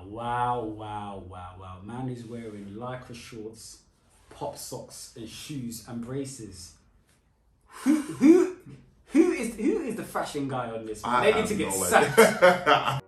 Wow. Man is wearing lycra shorts, pop socks and shoes and braces. Who is the fashion guy on this one? They need to get sacked.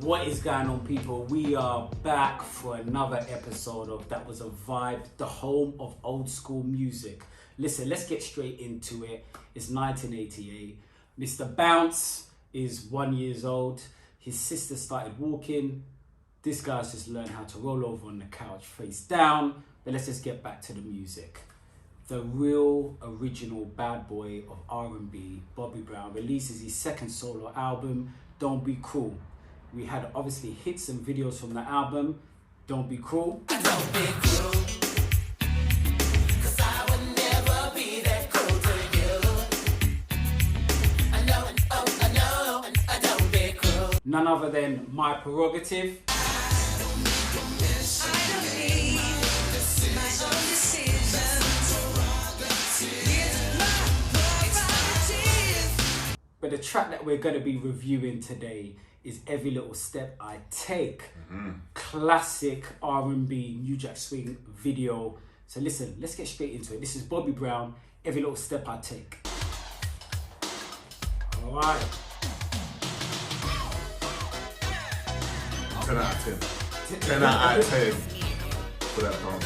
What is going on, people? We are back for another episode of That Was a Vibe, the home of old school music. Listen, let's get straight into it. It's 1988. Mr. Bounce is 1 year old. His sister started walking. This guy's just learned how to roll over on the couch face down. But let's just get back to the music. The real original bad boy of R&B, Bobby Brown, releases his second solo album, Don't Be Cruel. We had obviously hits and videos from the album, Don't Be Cruel. Don't be cruel, 'cause I would never be that cruel to you. I know, don't be cruel. None other than My Prerogative. But the track that we're going to be reviewing today is Every Little Step I Take. Classic R&B New Jack Swing video. So listen, let's get straight into it. This is Bobby Brown, Every Little Step I Take. All right. 10 out of 10. 10 out of 10 for that song.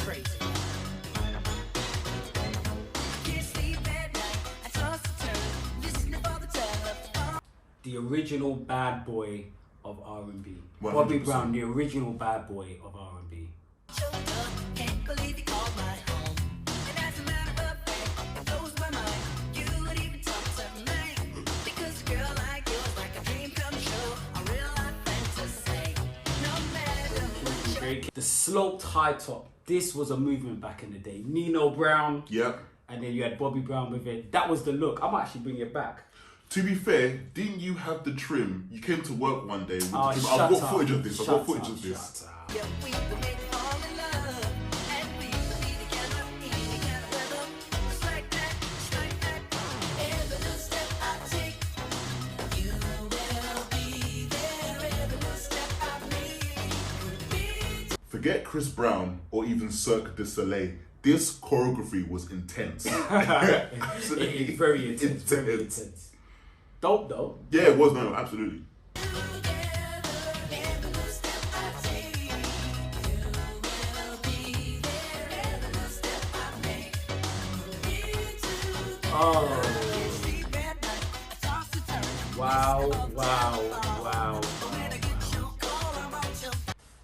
The original bad boy of R&B. 100%. Bobby Brown, the original bad boy of R&B. Can't believe you called my home. And as a matter of fact, it blows my mind. You would even talk to me. Because a girl like yours, like a dream come true, a real life fantasy. No matter what you The sloped high top. This was a movement back in the day. Nino Brown. Yep. And then you had Bobby Brown with it. That was the look. I might actually bring it back. To be fair, didn't you have the trim? You came to work one day with the trim. Shut I've got up. footage of this. Shut I've got footage up, of this. shut up. Yeah, we were made to fall in love, and we would be together in any kind of weather. Just like that, just like that. Every little step I take, you will be there. Every little step I make, be. Forget Chris Brown or even Cirque du Soleil. This choreography was intense. It's very intense. Very intense. Dope though. Yeah, it was, no, absolutely. Oh. Wow.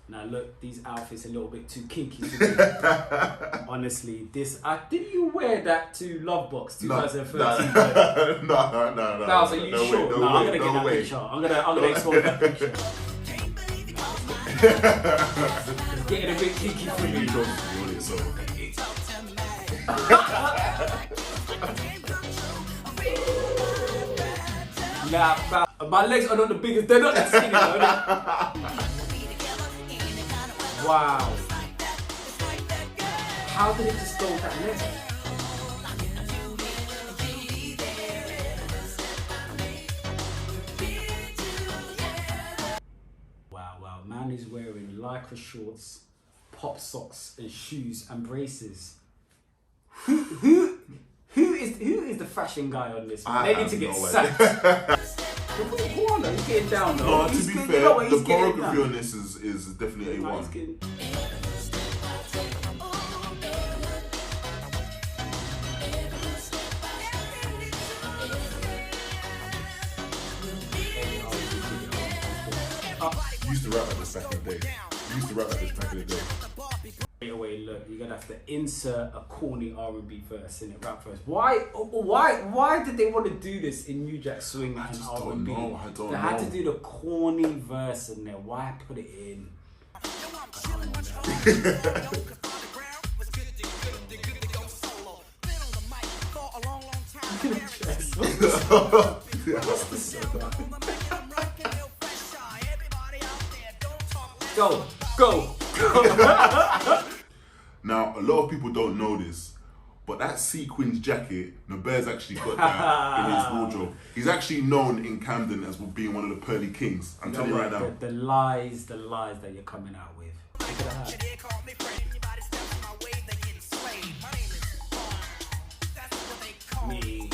Now look, these outfits are a little bit too kinky for me. Honestly, this didn't you wear that to Lovebox 2013? No. Are you sure? No, I'm gonna get that picture. I'm gonna expose that picture. It's getting a bit kinky for me. Nah, my legs are not the biggest. They're not that skinny though. Wow. How did it just go with that leg? Wow. Man is wearing lycra shorts, pop socks and shoes and braces. Who is the fashion guy on this one? They need to get sacked. Go on, he's getting down though. No, to be fair, the choreography on this is definitely A1. Used to rap like this back in the day. Straight away, look, you're gonna have to insert a corny R&B verse in it, rap verse. Why did they want to do this in New Jack Swing and just R&B? don't know. I don't They had know. to do the corny verse in there. Why put it in? Go. Now, a lot of people don't know this, But that sequins jacket, Naber's actually got that in his wardrobe. He's actually known in Camden as being one of the pearly kings. I'm telling you right now. The lies that you're coming out with. Look at that. They call me friend. Anybody steps my way, they getting slayed. My name is Vaughn. That's what they call me. Me.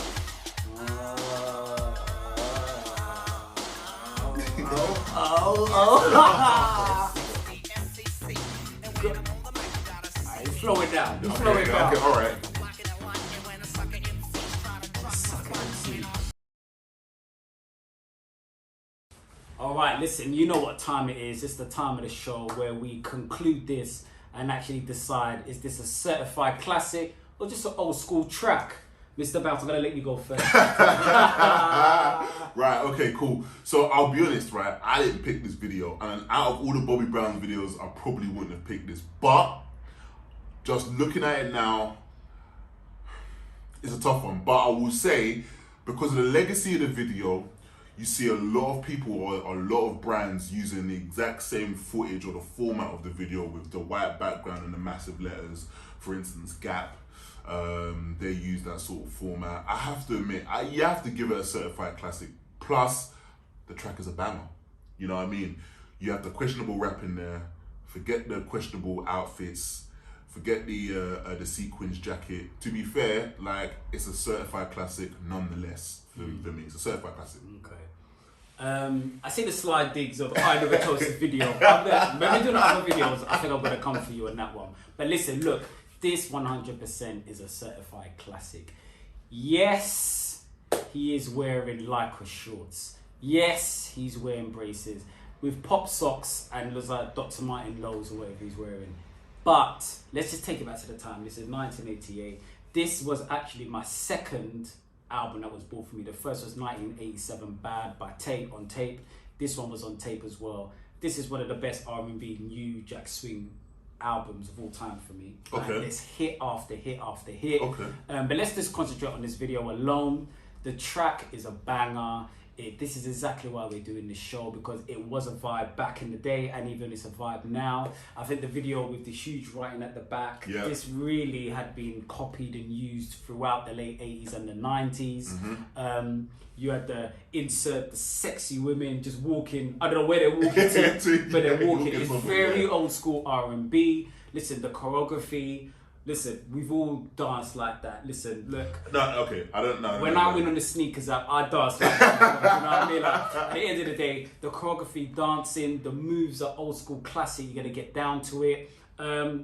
Alright, slow it down. Just slow it down. Okay, all right. Alright, listen, you know what time it is. It's the time of the show where we conclude this and actually decide, is this a certified classic or just an old school track? Mr. Bounce, I'm going to let you go first. Right, okay, cool. So I'll be honest, right? I didn't pick this video, and out of all the Bobby Brown videos, I probably wouldn't have picked this. But just looking at it now, it's a tough one. But I will say, because of the legacy of the video, you see a lot of people or a lot of brands using the exact same footage or the format of the video with the white background and the massive letters. For instance, Gap. They use that sort of format. I have to admit, you have to give it a certified classic. Plus, the track is a banger. You know what I mean? You have the questionable rap in there. Forget the questionable outfits. Forget the sequins jacket. To be fair, like, it's a certified classic nonetheless for me. It's a certified classic. Okay. I see the slide digs of I never posted video. When we're doing other videos, I think I'm gonna come for you on that one. But listen, look. This 100% is a certified classic. Yes, he is wearing Lycra shorts. Yes, he's wearing braces with pop socks and looks like Dr. Martin Lowe's or whatever he's wearing. But let's just take it back to the time. This is 1988. This was actually my second album that was bought for me. The first was 1987 Bad by Tape on tape. This one was on tape as well. This is one of the best R&B new jack swing albums of all time for me. Okay. It's hit after hit after hit. Okay. But let's just concentrate on this video alone. The track is a banger. This is exactly why we're doing this show, because it was a vibe back in the day and even it's a vibe now. I think the video with the huge writing at the back, this really had been copied and used throughout the late 80s and the 90s. You had the insert the sexy women just walking. I don't know where they're walking to, but they're walking. It's very old school R&B. Listen, the choreography. Listen, we've all danced like that. Listen, look. No, okay, I don't know. When I went on the sneakers app, I danced like that. You know what I mean? Like, at the end of the day, the choreography, dancing, the moves are old school classic. You're gonna get down to it. The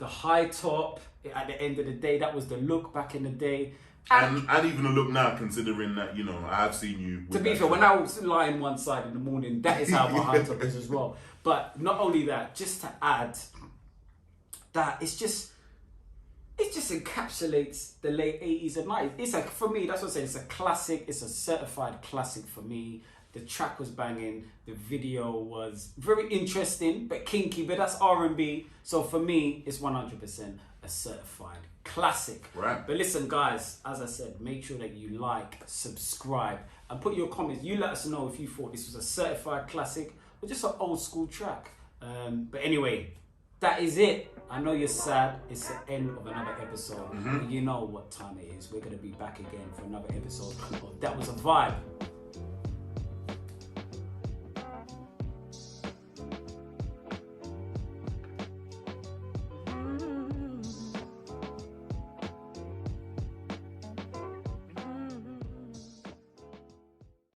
high top. At the end of the day, that was the look back in the day. And even a look now, considering that, you know, I have seen you. To be fair, when I was lying one side in the morning, that is how my high top is as well. But not only that, just to add that, it just encapsulates the late 80s and 90s. It's like, for me, that's what I'm saying. It's a classic. It's a certified classic for me. The track was banging. The video was very interesting, but kinky, but that's R&B. So for me, it's 100% a certified classic. Right. But listen, guys, as I said, make sure that you like, subscribe, and put your comments. You let us know if you thought this was a certified classic or just an old school track. But anyway, that is it. I know you're sad. It's the end of another episode. But you know what time it is. We're going to be back again for another episode of That Was a Vibe.